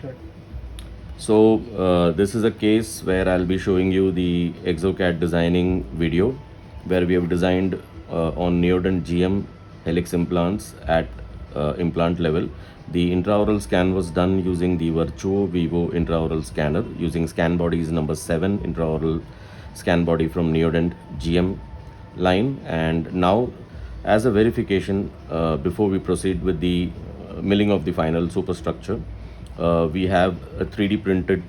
Good. So this is a case where I'll be showing you the ExoCAD designing video where we have designed on Neodent GM helix implants at implant level. The intraoral scan was done using the Virtuo Vivo intraoral scanner using scan bodies number 7 intraoral scan body from Neodent GM line. And now, as a verification, before we proceed with the milling of the final superstructure, we have a 3D printed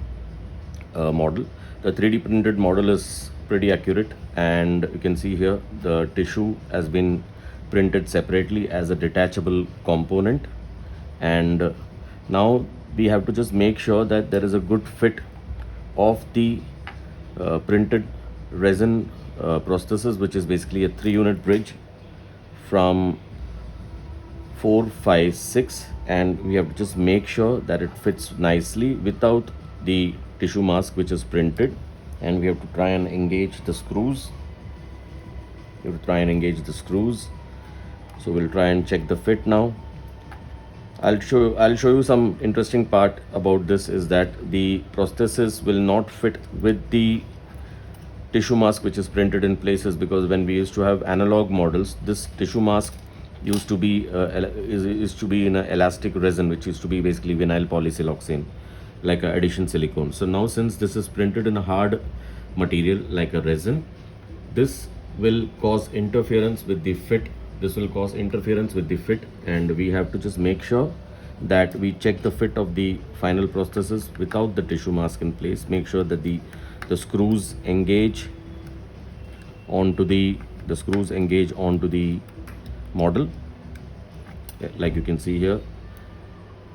model. The 3D printed model is pretty accurate, and you can see here the tissue has been printed separately as a detachable component. And now we have to just make sure that there is a good fit of the printed resin prosthesis, which is basically a 3-unit bridge from 4, 5, 6, and we have to just make sure that it fits nicely without the tissue mask which is printed. And we have to try and engage the screws. So we'll try and check the fit now. I'll show you some interesting part about this is that the prosthesis will not fit with the tissue mask which is printed in places, because when we used to have analog models, this tissue mask used to be in an elastic resin, which used to be basically vinyl polysiloxane, like a addition silicone. So now, since this is printed in a hard material like a resin, this will cause interference with the fit. And we have to just make sure that we check the fit of the final prosthesis without the tissue mask in place. Make sure that the screws engage onto the model, like you can see here,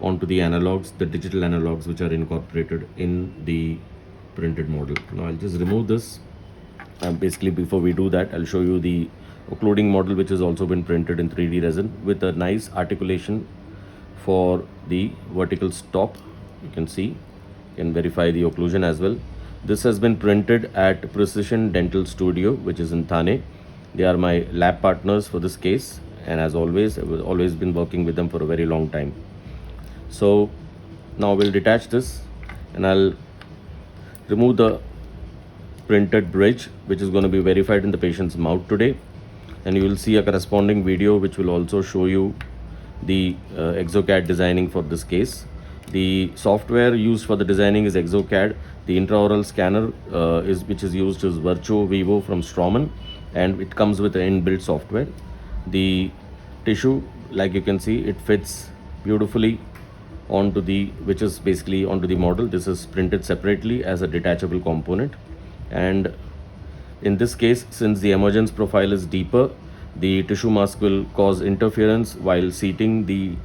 onto the analogs, the digital analogs which are incorporated in the printed model. Now I'll just remove this. Basically, before we do that, I'll show you the occluding model, which has also been printed in 3D resin with a nice articulation for the vertical stop. You can see, you can verify the occlusion as well. This has been printed at Precision Dental Studio, which is in Thane. They are my lab partners for this case, and as always, I've always been working with them for a very long time. So now we'll detach this, and I'll remove the printed bridge, which is going to be verified in the patient's mouth today. And you will see a corresponding video which will also show you the ExoCAD designing for this case. The software used for the designing is ExoCAD. The intraoral scanner which is used is Virtuo Vivo from Straumann, and it comes with an inbuilt software. The tissue, like you can see, it fits beautifully onto the model. This is printed separately as a detachable component, and in this case, since the emergence profile is deeper, the tissue mask will cause interference while seating the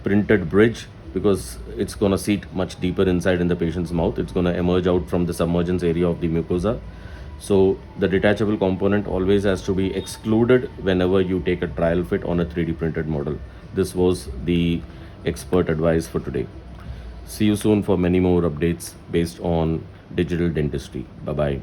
printed bridge, because it's going to seat much deeper inside in the patient's mouth. It's going to emerge out from the submergence area of the mucosa. So the detachable component always has to be excluded whenever you take a trial fit on a 3D printed model. This was the expert advice for today. See you soon for many more updates based on digital dentistry. Bye-bye.